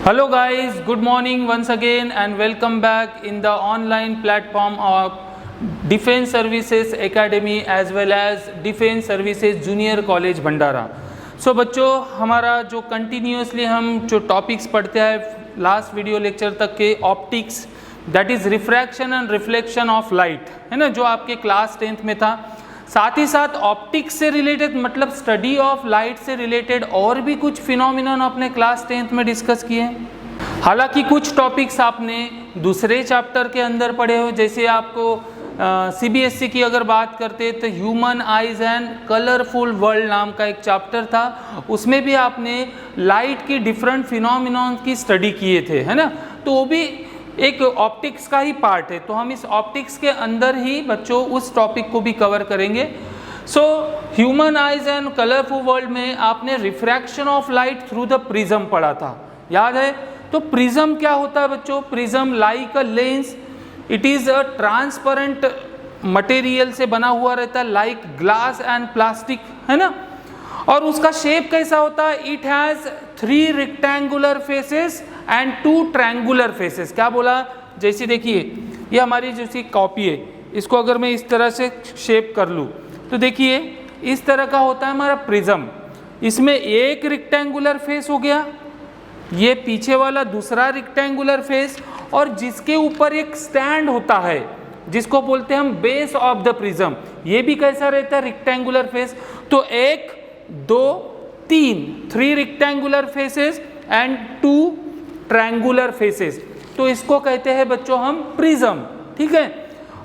Hello guys, good morning once again and welcome back in the online platform of Defense Services Academy as well as Defense Services Junior College भंडारा। सो बच्चों, हमारा जो continuously हम जो topics पढ़ते हैं last video lecture तक के optics, that is refraction and reflection of light, है ना, जो आपके क्लास 10th में था। साथ ही साथ ऑप्टिक्स से रिलेटेड मतलब स्टडी ऑफ लाइट से रिलेटेड और भी कुछ फिनोमिनन अपने क्लास 10th में डिस्कस किए। हालांकि कुछ टॉपिक्स आपने दूसरे चैप्टर के अंदर पढ़े हो, जैसे आपको सीबीएसई की अगर बात करते तो human eyes and colourful world नाम का एक चैप्टर था, उसमें भी आपने लाइट की डिफरेंट फिनोमिनन की स्टडी किए थे, है ना। तो वो भी एक ऑप्टिक्स का ही पार्ट है, तो हम इस ऑप्टिक्स के अंदर ही बच्चों उस टॉपिक को भी कवर करेंगे। So human eyes and colourful world में आपने refraction of light through the prism पढ़ा था, याद है। तो प्रिज्म क्या होता है बच्चों? Prism like a lens, it is a transparent material से बना हुआ रहता है, लाइक ग्लास एंड प्लास्टिक, है ना। और उसका शेप कैसा होता है? It has 3 rectangular faces and 2 triangular faces. क्या बोला? जैसे देखिए, ये हमारी जैसी कॉपी है, इसको अगर मैं इस तरह से शेप कर लूँ तो देखिए इस तरह का होता है हमारा प्रिज्म। इसमें एक रेक्टेंगुलर फेस हो गया, ये पीछे वाला दूसरा रेक्टेंगुलर फेस, और जिसके ऊपर एक स्टैंड होता है जिसको बोलते हैं हम बेस ऑफ द प्रिज्म, ये भी कैसा रहता है? Rectangular face. तो 1 2 3 rectangular faces and 2 triangular faces, तो इसको कहते हैं बच्चों हम प्रिज्म, ठीक है।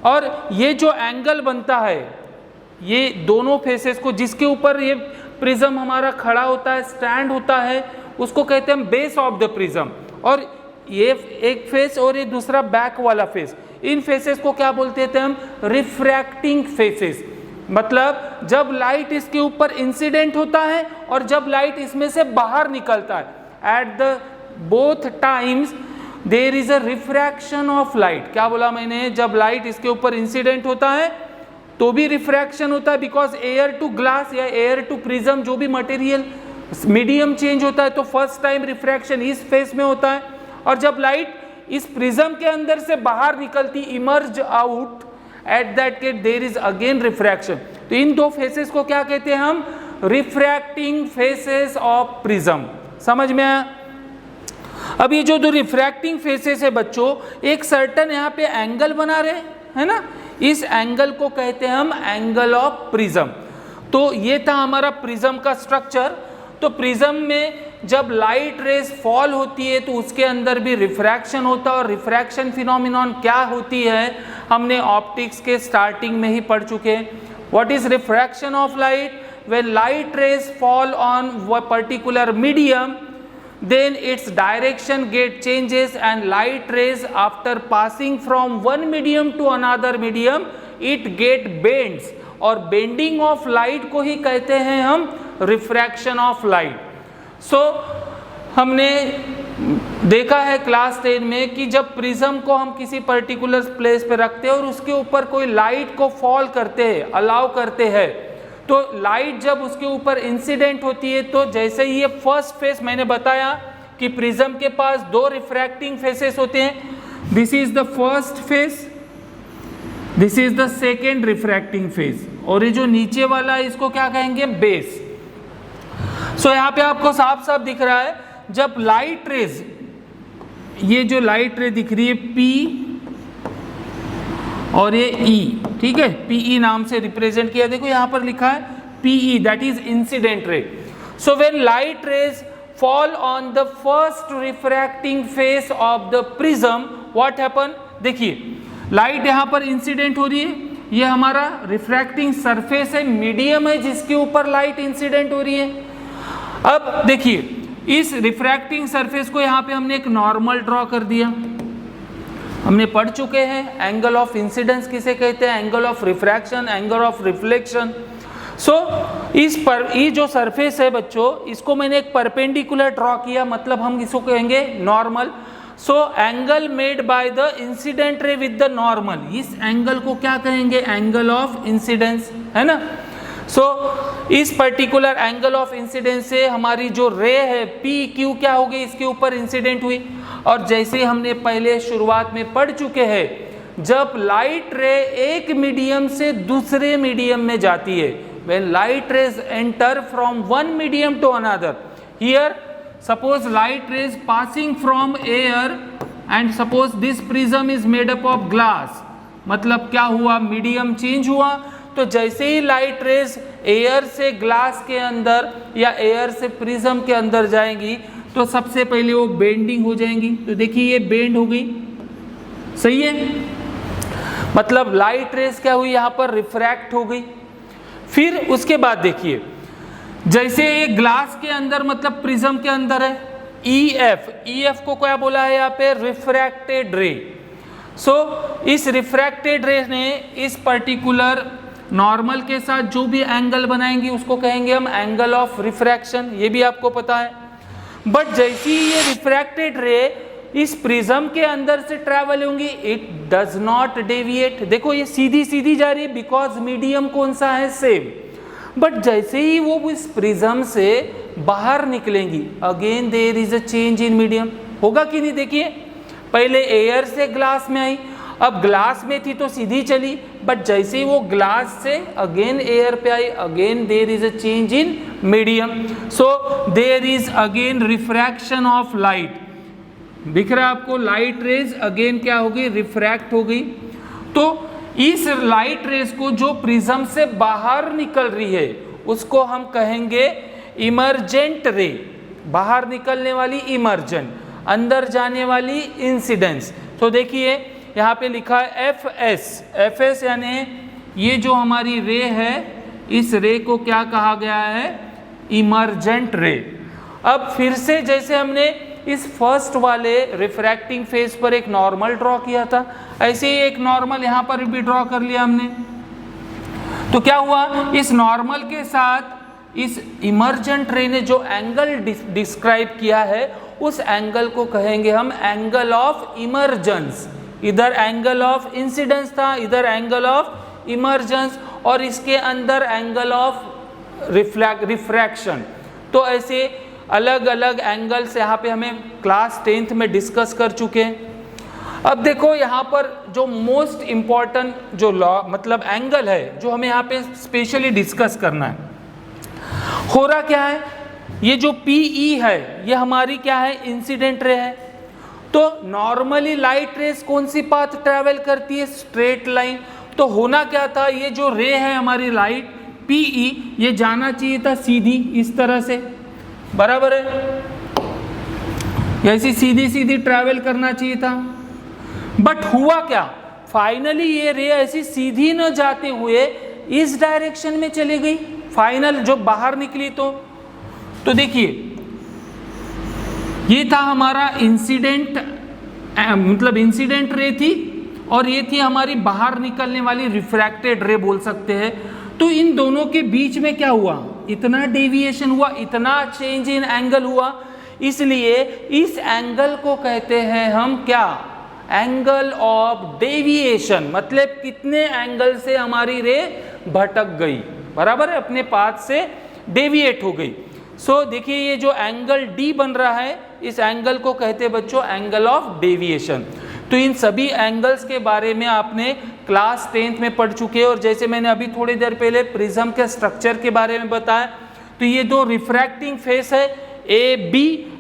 और ये जो एंगल बनता है, ये दोनों फेसेस को जिसके ऊपर ये प्रिज्म हमारा खड़ा होता है, स्टैंड होता है, उसको कहते हैं हम बेस ऑफ द प्रिज्म। और ये एक फेस और ये दूसरा बैक वाला फेस, इन फेसेस को क्या बोलते थे हम? Refracting faces. मतलब जब लाइट इसके ऊपर इंसिडेंट होता है और जब लाइट इसमें से बाहर निकलता है, at the both times there is a refraction of light. क्या बोला मैंने? जब लाइट इसके ऊपर इंसिडेंट होता है तो भी रिफ्रैक्शन होता है, बिकॉज एयर टू ग्लास या एयर टू प्रिज्म जो भी मटेरियल मीडियम चेंज होता है तो फर्स्ट टाइम रिफ्रैक्शन इस फेस में होता है, और जब लाइट इस प्रिज्म के अंदर से बाहर निकलती, emerge out, at that case there is again refraction. तो इन दो फेसेस को क्या कहते हैं हम? Refracting faces of prism. समझ में आया? अब ये जो दो रिफ्रैक्टिंग फेसेस है बच्चों, एक सर्टन यहाँ पे एंगल बना रहे है ना, इस एंगल को कहते हैं हम एंगल ऑफ प्रिज्म। तो ये था हमारा प्रिज्म का स्ट्रक्चर। तो प्रिज्म में जब लाइट रेज फॉल होती है तो उसके अंदर भी रिफ्रैक्शन होता है, और रिफ्रैक्शन फिनोमिनन क्या होती है हमने ऑप्टिक्स के स्टार्टिंग में ही पढ़ चुके हैं। What is refraction of light? When light rays fall on a particular medium, then its direction get changes and light rays after passing from one medium to another medium it get bends, और bending of light को ही कहते हैं हम refraction of light. सो हमने देखा है class 10 में कि जब प्रिज्म को हम किसी पर्टिकुलर प्लेस पे रखते हैं और उसके ऊपर कोई लाइट को फॉल करते हैं, अलाउ करते हैं, तो लाइट जब उसके ऊपर इंसिडेंट होती है तो जैसे ही ये फर्स्ट फेस मैंने बताया कि प्रिज्म के पास 2 रिफ्रैक्टिंग फेसेस होते हैं, this is the first face, this is the second refracting face, और ये जो नीचे वाला है इसको क्या कहेंगे? बेस। सो यहाँ पे आपको साफ साफ दिख रहा है, जब लाइट रेज, ये जो लाइट रे दिख रही है P और ये E, ठीक है, PE नाम से रिप्रेजेंट किया, देखो यहाँ पर लिखा है PE, that is incident ray. So when light raise fall on the first refracting face of the prism, what happen? देखिए लाइट यहाँ पर इंसिडेंट हो रही है, ये हमारा रिफ्रैक्टिंग सरफेस है, मीडियम है जिसके ऊपर लाइट इंसिडेंट हो रही है। अब देखिए इस रिफ्रैक्टिंग सरफेस को यहाँ पे हमने एक नॉर्मल ड्रॉ कर दिया। हमने पढ़ चुके हैं एंगल ऑफ इंसिडेंस किसे कहते हैं, angle of refraction, angle of reflection. So इस पर ये जो सरफेस है बच्चों, इसको मैंने एक परपेंडिकुलर ड्रॉ किया, मतलब हम इसको कहेंगे normal. So angle made by the incident रे विद द नॉर्मल, इस एंगल को क्या कहेंगे? एंगल ऑफ इंसिडेंस, है ना। सो इस पर्टिकुलर एंगल ऑफ इंसिडेंस से हमारी जो रे है पी क्यू क्या हो गई, इसके ऊपर इंसिडेंट हुई। और जैसे हमने पहले शुरुआत में पढ़ चुके हैं, जब लाइट रे एक मीडियम से दूसरे मीडियम में जाती है, when light rays enter from one medium to another, here suppose light rays passing from air and suppose this prism is made up of glass, मतलब क्या हुआ, मीडियम चेंज हुआ। तो जैसे ही लाइट रेज एयर से ग्लास के अंदर या एयर से प्रिज्म के अंदर जाएंगी तो सबसे पहले वो बेंडिंग हो जाएंगी। तो देखिए ये बेंड हो गई, सही है, मतलब लाइट रेज क्या हुई, यहाँ पर रिफ्रैक्ट हो गई। फिर उसके बाद देखिए, जैसे ये ग्लास के अंदर मतलब प्रिज्म के अंदर है, EF को क्या बोला है यहाँ पे, रिफ्रैक्टेड रे। सो इस रिफ्रैक्टेड रे ने इस पर्टिकुलर नॉर्मल के साथ जो भी एंगल बनाएंगे उसको कहेंगे हम एंगल ऑफ रिफ्रैक्शन, ये भी आपको पता है। बट जैसी ये रिफ्रैक्टेड रे इस प्रिज्म के अंदर से ट्रैवल होंगी, इट डज नॉट डेविएट। देखो ये सीधी सीधी जा रही है बिकॉज मीडियम कौन सा है, सेम। बट जैसे ही वो इस प्रिज्म से बाहर निकलेंगी, again there is a change in medium. होगा कि नहीं, देखिए पहले एयर से ग्लास में आई, अब ग्लास में थी तो सीधी चली, बट जैसे ही वो ग्लास से अगेन एयर पे आई, again there is a change in medium. So there is again refraction of light. दिख रहा है आपको, लाइट रेज अगेन क्या हो गई, रिफ्रैक्ट हो गई। तो इस लाइट रेज को जो प्रिज्म से बाहर निकल रही है उसको हम कहेंगे इमर्जेंट रे, बाहर निकलने वाली इमर्जेंट, अंदर जाने वाली इंसिडेंस। तो देखिए यहाँ पे लिखा है FS यानी ये जो हमारी रे है, इस रे को क्या कहा गया है, इमर्जेंट रे। अब फिर से जैसे हमने इस फर्स्ट वाले रिफ्रैक्टिंग फेज पर एक नॉर्मल ड्रॉ किया था, ऐसे ही एक नॉर्मल यहाँ पर भी ड्रॉ कर लिया हमने। तो क्या हुआ, इस नॉर्मल के साथ इस इमर्जेंट रे ने जो एंगल डिस्क्राइब किया है उस एंगल को कहेंगे हम एंगल ऑफ इमर्जेंस। इधर एंगल ऑफ इंसिडेंस था, इधर एंगल ऑफ इमर्जेंस, और इसके अंदर एंगल ऑफ रिफ्रैक्शन। तो ऐसे अलग अलग एंगल्स यहाँ पे हमें क्लास 10th में डिस्कस कर चुके हैं। अब देखो यहाँ पर जो मोस्ट इम्पॉर्टेंट जो लॉ मतलब एंगल है जो हमें यहाँ पे स्पेशली डिस्कस करना है, हो रहा क्या है, ये जो PE है ये हमारी क्या है, इंसिडेंट रे है। तो नॉर्मली लाइट रेस कौन सी पाथ ट्रैवल करती है, स्ट्रेट लाइन। तो होना क्या था, ये जो रे है हमारी लाइट PE, ये जाना चाहिए था सीधी इस तरह से, बराबर है, ऐसी सीधी सीधी ट्रैवल करना चाहिए था। बट हुआ क्या, फाइनली ये रे ऐसी सीधी न जाते हुए इस डायरेक्शन में चली गई, फाइनल जो बाहर निकली। तो देखिए ये था हमारा इंसिडेंट, मतलब इंसिडेंट रे थी, और ये थी हमारी बाहर निकलने वाली रिफ्रैक्टेड रे बोल सकते हैं। तो इन दोनों के बीच में क्या हुआ, इतना डेविएशन हुआ, इतना चेंज इन एंगल हुआ, इसलिए इस एंगल को कहते हैं हम क्या, एंगल ऑफ डेविएशन। मतलब कितने एंगल से हमारी रे भटक गई, बराबर है, अपने पाथ से डेविएट हो गई। सो देखिए ये जो एंगल D बन रहा है, इस एंगल को कहते हैं बच्चों एंगल ऑफ डेविएशन। तो इन सभी एंगल्स के बारे में आपने क्लास 10th में पढ़ चुके हैं। और जैसे मैंने अभी थोड़ी देर पहले प्रिज्म के स्ट्रक्चर के बारे में बताया, तो ये दो रिफ्रैक्टिंग फेस है AB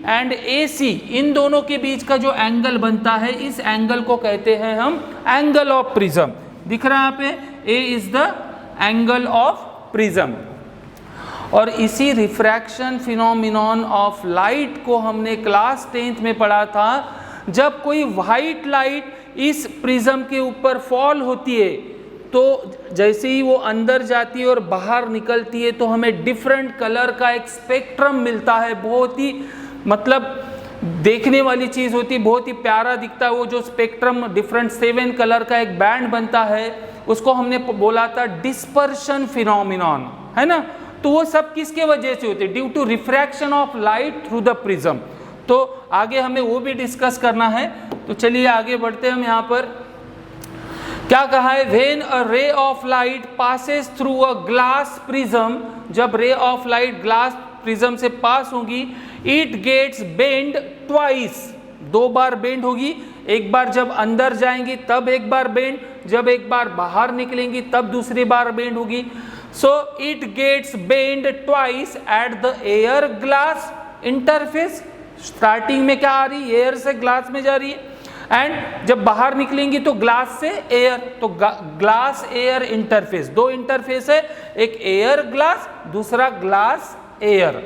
एंड AC, इन दोनों के बीच का जो एंगल बनता है इस एंगल को कहते हैं हम एंगल ऑफ प्रिज्म। दिख रहा है यहाँ पे, A is the angle of prism. और इसी रिफ्रैक्शन फिनोमिनॉन ऑफ लाइट को हमने क्लास 10th में पढ़ा था। जब कोई वाइट लाइट इस प्रिज्म के ऊपर फॉल होती है तो जैसे ही वो अंदर जाती है और बाहर निकलती है तो हमें डिफरेंट कलर का एक स्पेक्ट्रम मिलता है। बहुत ही मतलब देखने वाली चीज़ होती है, बहुत ही प्यारा दिखता है वो जो स्पेक्ट्रम, डिफरेंट 7 कलर का एक बैंड बनता है, उसको हमने बोला था डिस्पर्शन फिनोमिनॉन, है ना। तो वो सब किसके वजह से होते हैं, due to refraction of light through the prism. तो आगे हमें वो भी डिस्कस करना है। तो चलिए आगे बढ़ते हैं हम यहाँ पर। क्या कहा है, when a ray of light passes through a glass prism, जब ray of light glass prism से पास होगी, इट गेट्स बेंड ट्वाइस, 2 बार बेंड होगी, एक बार जब अंदर जाएंगी तब एक बार बेंड, जब एक बार बाहर निकलेंगी तब दूसरी बार बेंड होगी। So it gets bend twice at the air glass interface, starting में क्या आ रही है, एयर से ग्लास में जा रही है, एंड जब बाहर निकलेंगी तो ग्लास से एयर, तो ग्लास एयर इंटरफेस, 2 इंटरफेस है, एक एयर ग्लास, दूसरा glass air.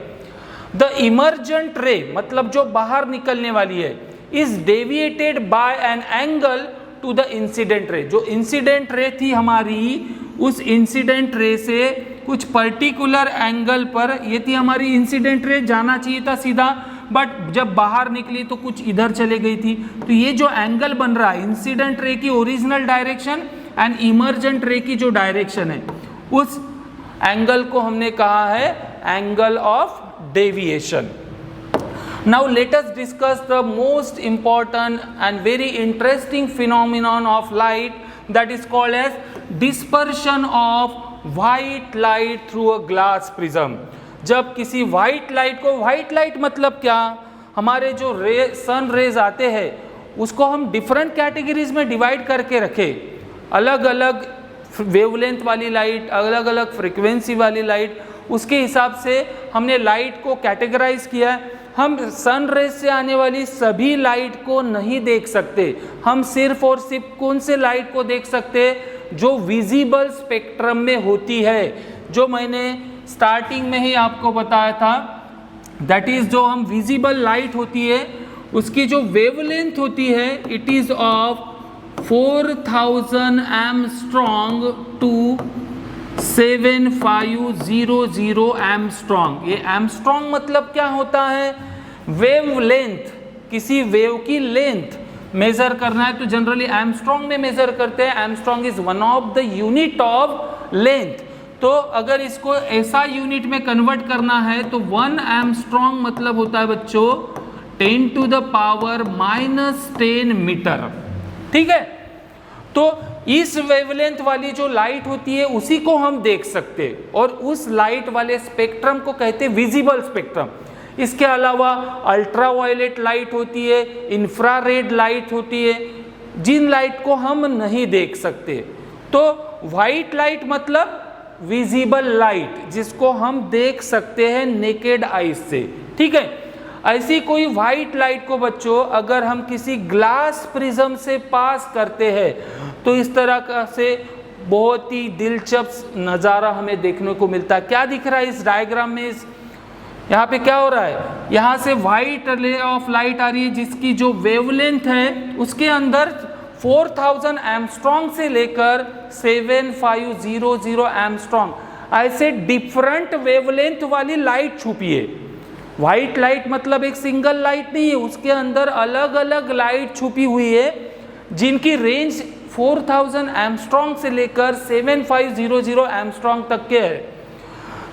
The emergent ray मतलब जो बाहर निकलने वाली है, is deviated by an angle to the incident ray, जो इंसिडेंट रे थी हमारी, उस इंसिडेंट रे से कुछ पर्टिकुलर एंगल पर, ये थी हमारी इंसिडेंट रे, जाना चाहिए था सीधा, बट जब बाहर निकली तो कुछ इधर चले गई थी, तो ये जो एंगल बन रहा है, इंसिडेंट रे की ओरिजिनल डायरेक्शन एंड इमर्जेंट रे की जो डायरेक्शन है, उस एंगल को हमने कहा है angle of deviation. Now let us discuss the most important and very interesting phenomenon of light, that is called as dispersion of white light through a glass prism। जब किसी white light को, white light मतलब क्या, हमारे जो sun rays आते हैं उसको हम डिफरेंट कैटेगरीज में डिवाइड करके रखे, अलग अलग वेवलेंथ वाली लाइट, अलग अलग फ्रीक्वेंसी वाली लाइट, उसके हिसाब से हमने लाइट को कैटेगराइज किया है। हम सन रेज से आने वाली सभी लाइट को नहीं देख सकते, हम सिर्फ और सिर्फ कौन से लाइट को देख सकते हैं, जो विजिबल स्पेक्ट्रम में होती है, जो मैंने स्टार्टिंग में ही आपको बताया था, दैट इज जो हम विजिबल लाइट होती है उसकी जो वेवलेंथ होती है, it is of 4000 angstrom to 7500 angstrom. ये एंगस्ट्रॉम मतलब क्या होता है, वेवलेंथ, किसी वेव की लेंथ मेजर करना है तो जनरली एंगस्ट्रॉम में मेजर करते हैं। Angstrom is one of the unit of length, तो अगर इसको ऐसा यूनिट में कन्वर्ट करना है तो 1 एंगस्ट्रॉम मतलब होता है बच्चों 10 to the power -10 मीटर, ठीक है। तो इस वेवलेंथ वाली जो लाइट होती है उसी को हम देख सकते हैं, और उस लाइट वाले स्पेक्ट्रम को कहते हैं विजिबल स्पेक्ट्रम। इसके अलावा अल्ट्रावायलेट लाइट होती है, इंफ्रारेड लाइट होती है, जिन लाइट को हम नहीं देख सकते। तो व्हाइट लाइट मतलब विजिबल लाइट, जिसको हम देख सकते हैं नेकेड आईज से, ठीक है। ऐसी कोई व्हाइट लाइट को बच्चों अगर हम किसी ग्लास प्रिज्म से पास करते हैं तो इस तरह का से बहुत ही दिलचस्प नज़ारा हमें देखने को मिलता है। क्या दिख रहा है इस डायग्राम में, यहाँ पे क्या हो रहा है, यहाँ से व्हाइट रे ऑफ लाइट आ रही है जिसकी जो वेवलेंथ है उसके अंदर 4000 एंगस्ट्रॉम से लेकर 7500 एंगस्ट्रॉम ऐसे डिफरेंट वेवलेंथ वाली लाइट छुपी है। व्हाइट लाइट मतलब एक सिंगल लाइट नहीं है, उसके अंदर अलग अलग लाइट छुपी हुई है जिनकी रेंज 4000 एंगस्ट्रॉम से लेकर 7500 एंगस्ट्रॉम तक के है।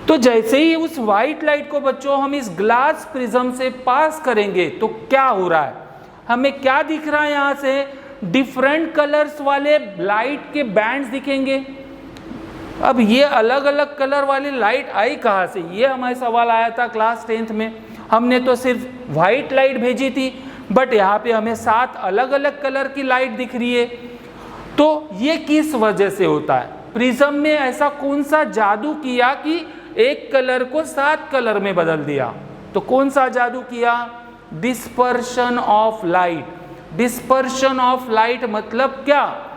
तो जैसे ही उस व्हाइट लाइट को बच्चों हम इस ग्लास प्रिज्म से पास करेंगे तो क्या हो रहा है, हमें क्या दिख रहा है, यहाँ से डिफरेंट कलर्स वाले लाइट के बैंड्स दिखेंगे। अब ये अलग अलग कलर वाली लाइट आई कहाँ से, ये हमारे सवाल आया था क्लास 10th में। हमने तो सिर्फ व्हाइट लाइट भेजी थी, बट यहाँ पे हमें 7 अलग अलग कलर की लाइट दिख रही है। तो ये किस वजह से होता है, प्रिज्म में ऐसा कौन सा जादू किया कि एक कलर को 7 कलर में बदल दिया। तो कौन सा जादू किया, dispersion of light. Dispersion of light मतलब क्या,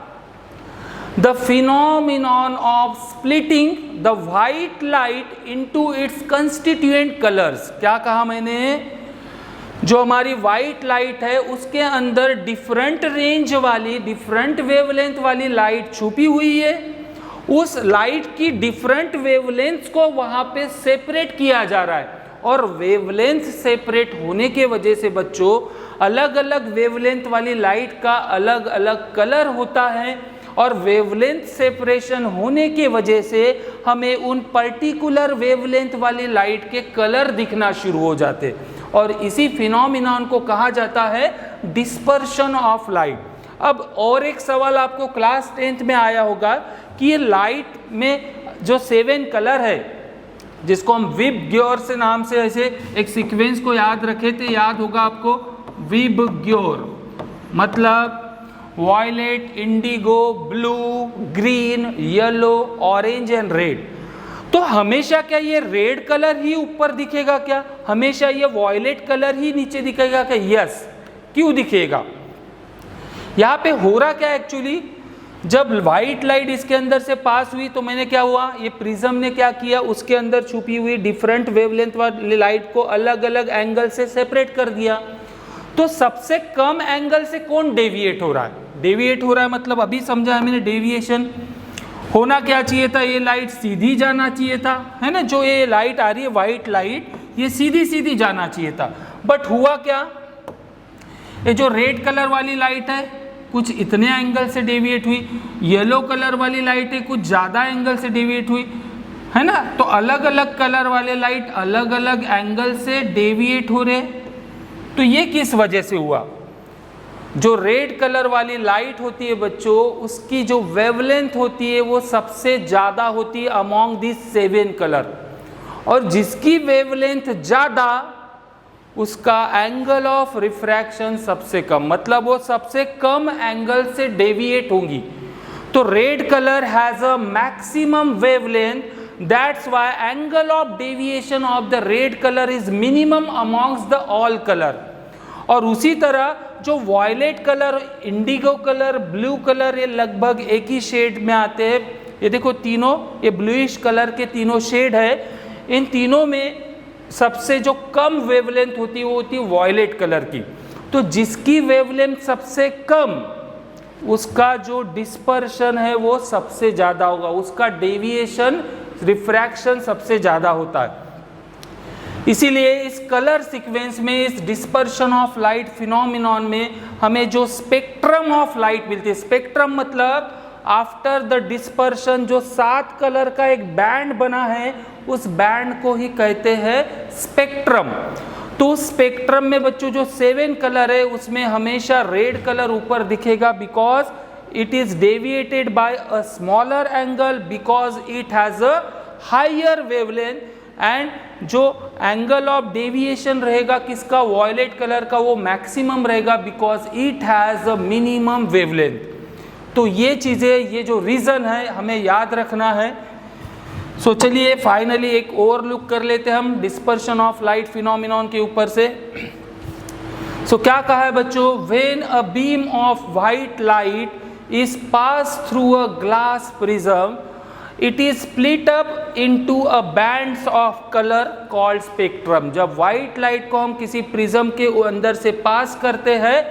the phenomenon of splitting the white light into its constituent colors। क्या कहा मैंने, जो हमारी व्हाइट लाइट है उसके अंदर डिफरेंट रेंज वाली, डिफरेंट वेवलेंथ वाली लाइट छुपी हुई है। उस लाइट की डिफरेंट वेवलेंथ को वहां पे सेपरेट किया जा रहा है, और वेवलेंथ सेपरेट होने के वजह से बच्चों अलग अलग वेवलेंथ वाली लाइट का अलग अलग कलर होता है, और वेवलेंथ सेपरेशन होने के वजह से हमें उन पर्टिकुलर वेवलेंथ वाली लाइट के कलर दिखना शुरू हो जाते, और इसी फिनोमिनन को कहा जाता है डिस्पर्शन ऑफ लाइट। अब और एक सवाल आपको क्लास 10th में आया होगा कि ये लाइट में जो 7 कलर है, जिसको हम विबग्योर से नाम से ऐसे एक सीक्वेंस को याद रखे थे, याद होगा आपको, विबग्योर मतलब violet, indigo, blue, green, yellow, orange and red. तो हमेशा क्या ये रेड कलर ही ऊपर दिखेगा क्या? हमेशा ये वॉयलेट कलर ही नीचे दिखेगा क्या? यस। क्यों दिखेगा? यहाँ पे हो रहा क्या एक्चुअली, जब व्हाइट लाइट इसके अंदर से पास हुई तो मैंने क्या हुआ, ये प्रिज्म ने क्या किया, उसके अंदर छुपी हुई डिफरेंट वेवलेंथ वाली लाइट को अलग अलग एंगल से सेपरेट कर दिया। तो सबसे कम एंगल से कौन डेविएट हो रहा है? डेविएट हो रहा है मतलब अभी समझा है मैंने डेविएशन। होना क्या चाहिए था, ये लाइट सीधी जाना चाहिए था, है ना, जो ये लाइट आ रही है व्हाइट लाइट, ये सीधी सीधी जाना चाहिए था। बट हुआ क्या, ये जो रेड कलर वाली लाइट है कुछ इतने एंगल से डेविएट हुई, येलो कलर वाली लाइट है कुछ ज़्यादा एंगल से डेविएट हुई, है ना। तो अलग अलग कलर वाले लाइट अलग अलग एंगल से डेविएट हो रहे। तो ये किस वजह से हुआ? जो रेड कलर वाली लाइट होती है बच्चों, उसकी जो वेवलेंथ होती है वो सबसे ज़्यादा होती है अमॉन्ग दिस 7 कलर, और जिसकी वेवलेंथ ज़्यादा उसका एंगल ऑफ रिफ्रैक्शन सबसे कम, मतलब वो सबसे कम एंगल से डेविएट होंगी। तो red colour has a maximum wavelength, that's why angle of deviation of the red colour is minimum amongst the all colour. और उसी तरह जो violet colour, indigo colour, blue colour, ये लगभग एक ही शेड में आते हैं। ये देखो तीनों, ये ब्लूइश कलर के तीनों शेड है। इन तीनों में सबसे जो कम वेवलेंथ होती है वो होती है वॉयलेट कलर की। तो जिसकी वेवलेंथ सबसे कम, उसका जो डिस्पर्शन है वो सबसे ज़्यादा होगा, उसका डेविएशन, रिफ्रैक्शन सबसे ज़्यादा होता है। इसीलिए इस कलर सीक्वेंस में, इस डिस्पर्शन ऑफ लाइट फिनोमिनॉन में हमें जो स्पेक्ट्रम ऑफ लाइट मिलती है, स्पेक्ट्रम मतलब आफ्टर द डिस्पर्शन जो 7 कलर का एक बैंड बना है, उस बैंड को ही कहते हैं स्पेक्ट्रम। तो स्पेक्ट्रम में बच्चों जो 7 कलर है उसमें हमेशा रेड कलर ऊपर दिखेगा, because it is deviated by a smaller angle, because it has a higher wavelength, and जो एंगल ऑफ डेविएशन रहेगा किसका, वॉयलेट कलर का, वो मैक्सिमम रहेगा, because it has a minimum wavelength. तो ये चीज़ें, ये जो रीज़न है हमें याद रखना है। सो चलिए फाइनली एक और लुक कर लेते हैं हम डिस्पर्शन ऑफ लाइट फिनोमिनॉन के ऊपर से। सो क्या कहा है बच्चों, when a beam of white light is pass through a glass prism, it is split up into a bands of colour called spectrum. जब व्हाइट लाइट को हम किसी प्रिज्म के अंदर से पास करते हैं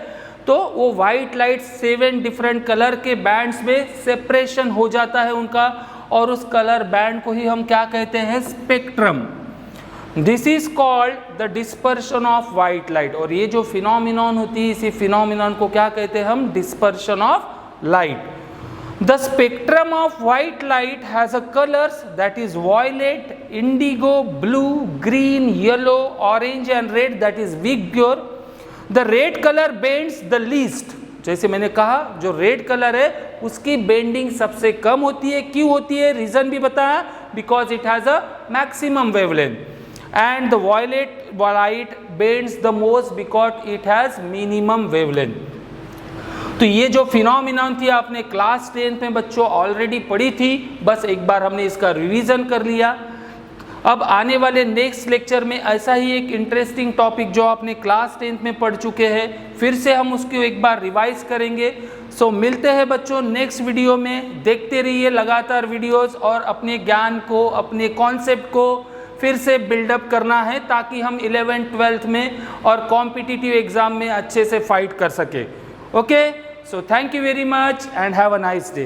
तो वो व्हाइट लाइट 7 डिफरेंट कलर के बैंड्स में सेपरेशन हो जाता है उनका, और उस कलर बैंड को ही हम क्या कहते हैं, spectrum. This is called the dispersion of white light. और ये जो फिनोमिनॉन होती है, इसी फिनोमिनॉन को क्या कहते हैं हम, dispersion of light. The spectrum of white light has a colors that is violet, indigo, blue, green, yellow, orange and red, that is Vigour. The red color bends the least. जैसे मैंने कहा जो red colour है उसकी bending सबसे कम होती है। क्यों होती है, रीजन भी बताया, because it has a maximum wavelength, and the violet light bends the most because it has minimum wavelength. तो ये जो फिनोमिनॉन थी आपने क्लास 10th में बच्चों ऑलरेडी पढ़ी थी, बस एक बार हमने इसका रिवीजन कर लिया। अब आने वाले नेक्स्ट लेक्चर में ऐसा ही एक इंटरेस्टिंग टॉपिक जो आपने क्लास 10th में पढ़ चुके हैं, फिर से हम उसको एक बार रिवाइज करेंगे। सो मिलते हैं बच्चों नेक्स्ट वीडियो में। देखते रहिए लगातार वीडियोस, और अपने ज्ञान को, अपने कॉन्सेप्ट को फिर से बिल्डअप करना है, ताकि हम 11th 12th में और कॉम्पिटिटिव एग्जाम में अच्छे से फाइट कर सके। Okay, so thank you very much and have a nice day.